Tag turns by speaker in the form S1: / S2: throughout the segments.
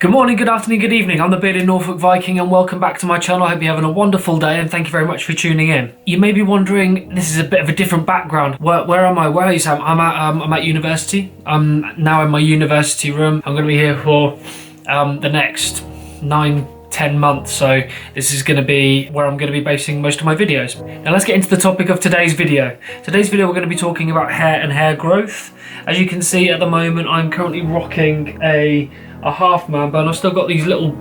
S1: Good morning, good afternoon, good evening. I'm the bearded Norfolk Viking and welcome back to my channel. I hope you're having a wonderful day and thank you very much for tuning in. You may be wondering, this is a bit of a different background. Where am I? Where are you, Sam? I'm at university. I'm now in my university room. I'm going to be here for the next 9-10 months, so this is going to be where I'm going to be basing most of my videos. Now let's get into the topic of today's video. Today's video we're going to be talking about hair and hair growth. As you can see at the moment, I'm currently rocking a half man bun. I've still got these little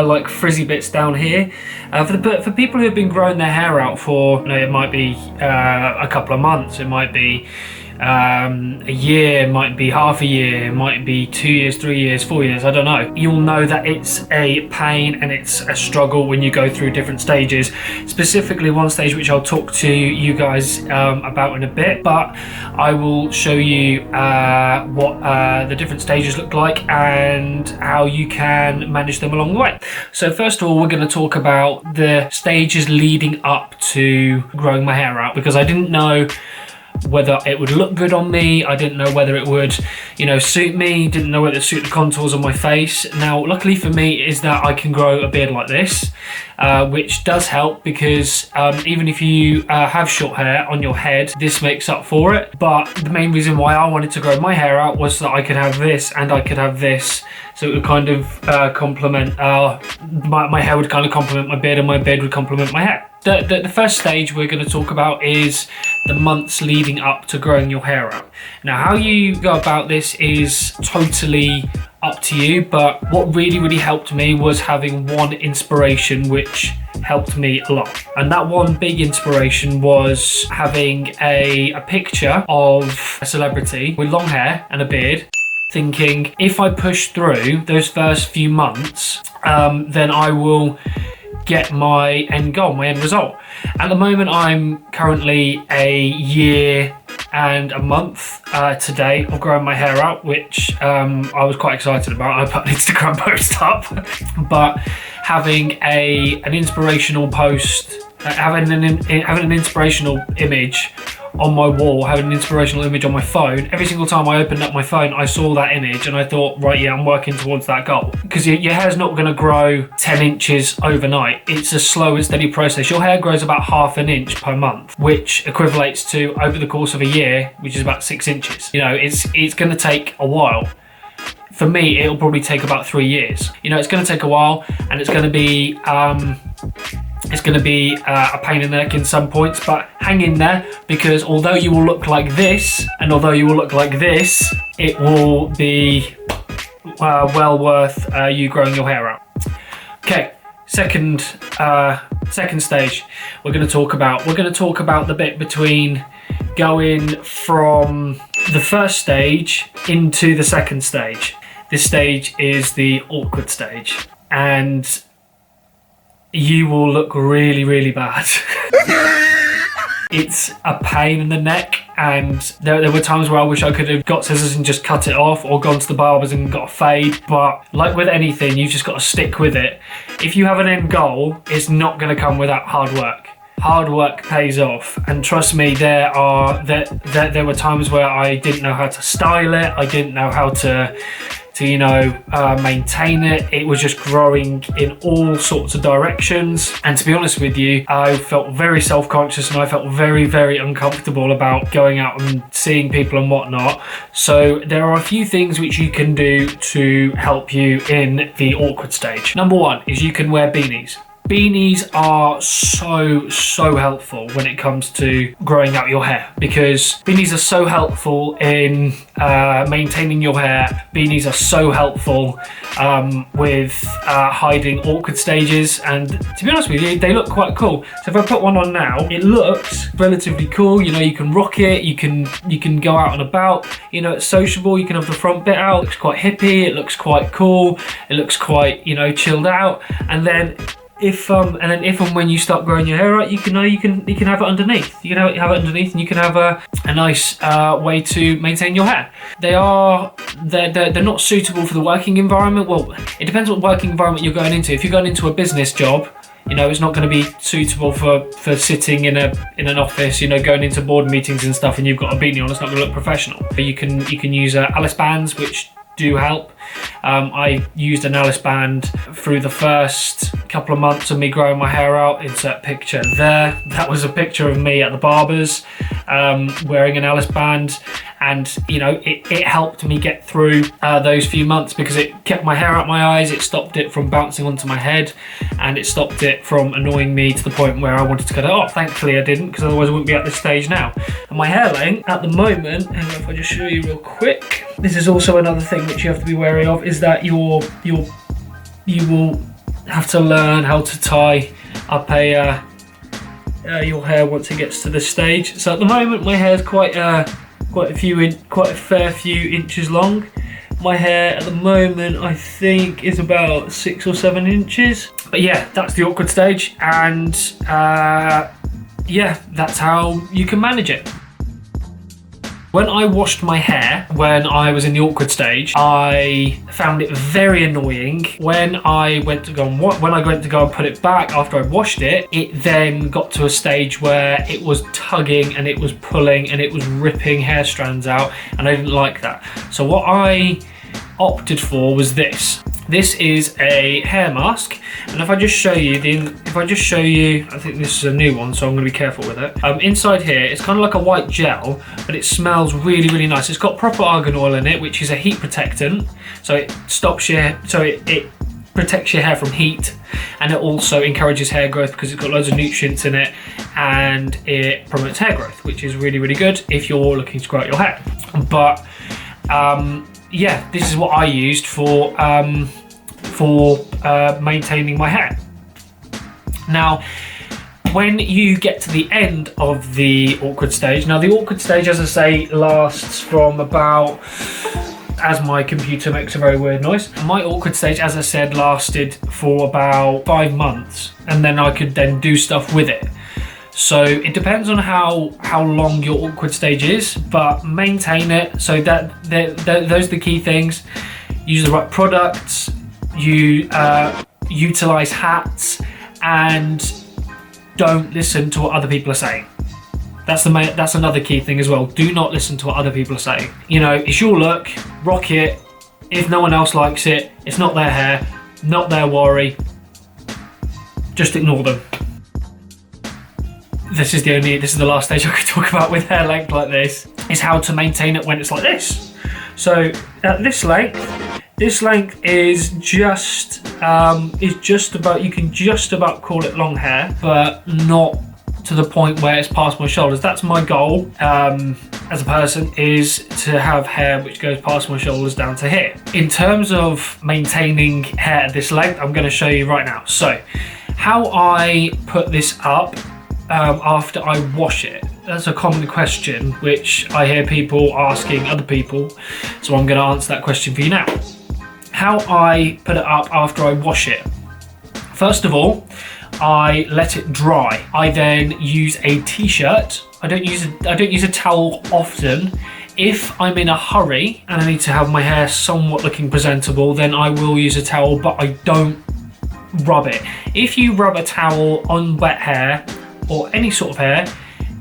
S1: like frizzy bits down here. For people who have been growing their hair out for, you know, it might be a couple of months, it might be a year, it might be half a year, it might be 2 years, 3 years, 4 years, I don't know. You'll know that it's a pain and it's a struggle when you go through different stages. Specifically one stage which I'll talk to you guys about in a bit, but I will show you what the different stages look like and how you can manage them along the way. So first of all, we're going to talk about the stages leading up to growing my hair out, because I didn't know whether it would look good on me. I didn't know whether it would, you know, suit me. Didn't know whether it would suit the contours on my face. Now, luckily for me is that I can grow a beard like this, which does help because even if you have short hair on your head, this makes up for it. But the main reason why I wanted to grow my hair out was that I could have this and I could have this. So it would kind of complement, my hair would kind of complement my beard and my beard would complement my hair. The first stage we're going to talk about is the months leading up to growing your hair out. Now, how you go about this is totally up to you, but what really helped me was having one inspiration which helped me a lot. And that one big inspiration was having a picture of a celebrity with long hair and a beard, thinking if I push through those first few months, then I will get my end goal, my end result. At the moment, I'm currently a year and a month today of growing my hair out, which I was quite excited about. I put an Instagram post up, but having an inspirational post, having an inspirational image on my wall, having an inspirational image on my phone. Every single time I opened up my phone, I saw that image and I thought, right, yeah, I'm working towards that goal. Because your hair's not going to grow 10 inches overnight. It's a slow and steady process. Your hair grows about ½ an inch per month, which equivalates to, over the course of a year, which is about 6 inches. You know, it's going to take a while. For me, it'll probably take about 3 years. You know, it's going to take a while, and it's going to be a pain in the neck in some points, but hang in there, because although you will look like this and although you will look like this, it will be well worth you growing your hair out. Okay, second stage we're going to talk about the bit between going from the first stage into the second stage. This stage is the awkward stage, and you will look really bad. It's a pain in the neck, and there were times where I wish I could have got scissors and just cut it off, or gone to the barbers and got a fade. But like with anything, you've just got to stick with it. If you have an end goal, it's not going to come without hard work. Hard work pays off, and trust me, there were times where I didn't know how to style it. I didn't know how to maintain it. It was just growing in all sorts of directions, and to be honest with you, I felt very self-conscious and I felt very uncomfortable about going out and seeing people and whatnot. So there are a few things which you can do to help you in the awkward stage. Number one is you can wear beanies. Beanies are so helpful when it comes to growing out your hair, because beanies are so helpful in maintaining your hair. Beanies are so helpful with hiding awkward stages, and to be honest with you, they look quite cool. So if I put one on now, it looks relatively cool. You know, you can rock it, you can go out and about, you know, it's sociable. You can have the front bit out, it looks quite hippie, it looks quite cool, it looks quite, you know, chilled out. And then if and when you start growing your hair out, you can have it underneath. You can have it underneath, and you can have a nice way to maintain your hair. They're not suitable for the working environment. Well, it depends what working environment you're going into. If you're going into a business job, you know, it's not going to be suitable for sitting in an office, you know, going into board meetings and stuff, and you've got a beanie on. It's not going to look professional. But you can use Alice bands, which do help. I used an Alice band through the first couple of months of me growing my hair out. Insert picture there. That was a picture of me at the barber's wearing an Alice band, and you know, it helped me get through those few months because it kept my hair out my eyes, it stopped it from bouncing onto my head, and it stopped it from annoying me to the point where I wanted to cut it off. Thankfully I didn't, because otherwise I wouldn't be at this stage now. And my hair length at the moment, and if I just show you real quick, this is also another thing which you have to be wary of, is that you will have to learn how to tie up your hair once it gets to this stage. So at the moment my hair is quite a fair few inches long. My hair at the moment I think is about 6 or 7 inches. But yeah, that's the awkward stage, and yeah, that's how you can manage it. When I washed my hair, when I was in the awkward stage, I found it very annoying. When I went to go and put it back after I'd washed it, it then got to a stage where it was tugging and it was pulling and it was ripping hair strands out, and I didn't like that. So what I opted for was this. This is a hair mask, and if I just show you, I think this is a new one, so I'm going to be careful with it. Inside here, it's kind of like a white gel, but it smells really, really nice. It's got proper argan oil in it, which is a heat protectant, so it stops it protects your hair from heat, and it also encourages hair growth because it's got loads of nutrients in it, and it promotes hair growth, which is really, really good if you're looking to grow out your hair. But yeah, this is what I used for maintaining my hair. Now, when you get to the end of the awkward stage, now the awkward stage, as I say, lasts from about, as my computer makes a very weird noise, my awkward stage, as I said, lasted for about 5 months, and then I could then do stuff with it. So it depends on how long your awkward stage is, but maintain it. So those are the key things. Use the right products, utilize hats, and don't listen to what other people are saying. That's another key thing as well. Do not listen to what other people are saying. You know, it's your look, rock it. If no one else likes it, it's not their hair, not their worry. Just ignore them. This is the last stage I could talk about with hair length like this, is how to maintain it when it's like this. So at this length is just about, you can just about call it long hair, but not to the point where it's past my shoulders. That's my goal as a person, is to have hair which goes past my shoulders down to here. In terms of maintaining hair at this length, I'm going to show you right now. So how I put this up after I wash it. That's a common question which I hear people asking other people, so I'm going to answer that question for you now. How I put it up after I wash it. First of all, I let it dry. I then use a t-shirt. I don't use a towel often. If I'm in a hurry and I need to have my hair somewhat looking presentable, then I will use a towel, but I don't rub it. If you rub a towel on wet hair or any sort of hair,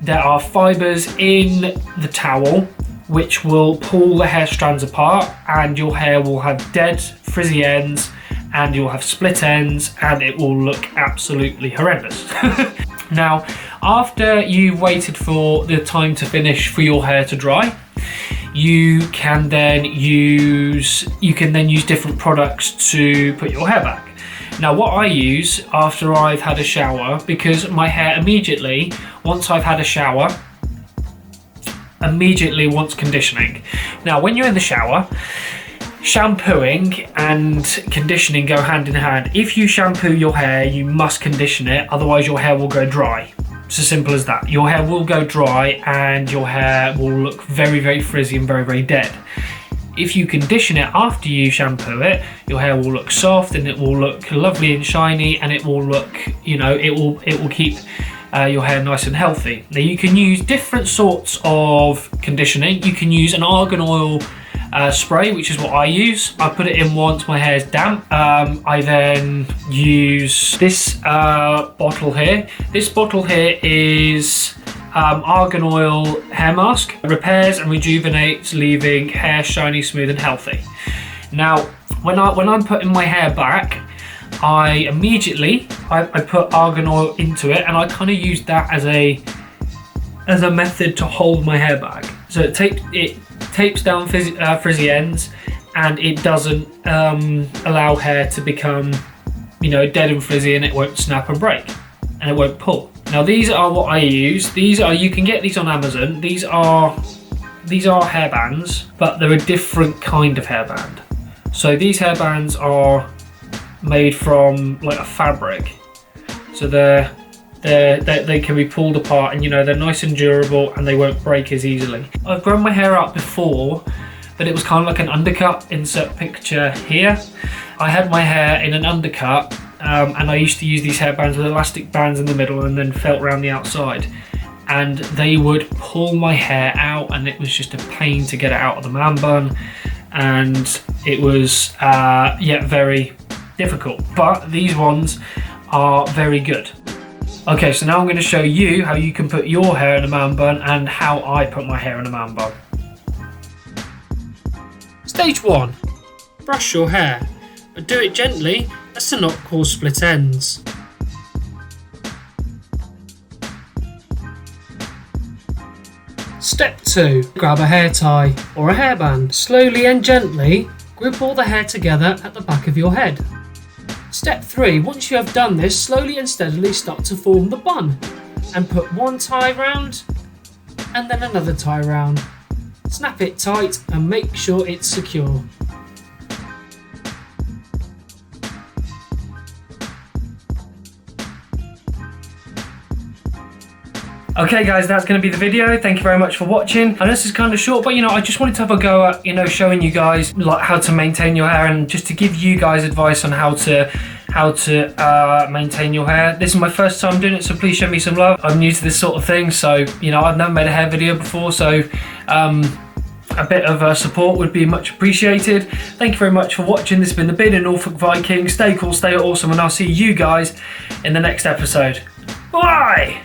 S1: there are fibers in the towel which will pull the hair strands apart, and your hair will have dead, frizzy ends, and you'll have split ends, and it will look absolutely horrendous. Now, after you've waited for the time to finish for your hair to dry, you can then use different products to put your hair back. Now, what I use after I've had a shower, because my hair immediately, once I've had a shower, immediately wants conditioning. Now, when you're in the shower, shampooing and conditioning go hand in hand. If you shampoo your hair, you must condition it, otherwise your hair will go dry. It's as simple as that. Your hair will go dry and your hair will look very, very frizzy and very, very dead. If you condition it after you shampoo it, your hair will look soft and it will look lovely and shiny, and it will look, you know, it will keep your hair nice and healthy. Now, you can use different sorts of conditioning. You can use an argan oil spray, which is what I use. I put it in once my hair's damp. I then use this bottle here. This bottle here is argan oil hair mask. Repairs and rejuvenates, leaving hair shiny, smooth and healthy. Now, when I'm putting my hair back, I immediately put argan oil into it, and I kind of use that as a method to hold my hair back. So it tapes down frizzy ends, and it doesn't allow hair to become, dead and frizzy, and it won't snap and break, and it won't pull. Now these are what I use. You can get these on Amazon. These are hairbands, but they're a different kind of hairband. So these hairbands are made from like a fabric. So they can be pulled apart, and they're nice and durable, and they won't break as easily. I've grown my hair out before, but it was kind of like an undercut. Insert picture here. I had my hair in an undercut, and I used to use these hairbands with elastic bands in the middle and then felt around the outside, and they would pull my hair out, and it was just a pain to get it out of the man bun, and it was very difficult. But these ones are very good. Okay, so now I'm going to show you how you can put your hair in a man bun and how I put my hair in a man bun. Stage 1. Brush your hair, but do it gently as to not cause split ends. Step 2. Grab a hair tie or a hairband. Slowly and gently grip all the hair together at the back of your head. Step 3. Once you have done this, slowly and steadily start to form the bun, and put one tie round and then another tie round. Snap it tight and make sure it's secure. Okay guys, that's going to be the video. Thank you very much for watching. I know this is kind of short, but I just wanted to have a go at showing you guys like how to maintain your hair, and just to give you guys advice on how to maintain your hair. This is my first time doing it, so please show me some love. I'm new to this sort of thing, so I've never made a hair video before, so a bit of support would be much appreciated. Thank you very much for watching. This has been the Bearded Norfolk Viking. Stay cool, stay awesome, and I'll see you guys in the next episode. Bye!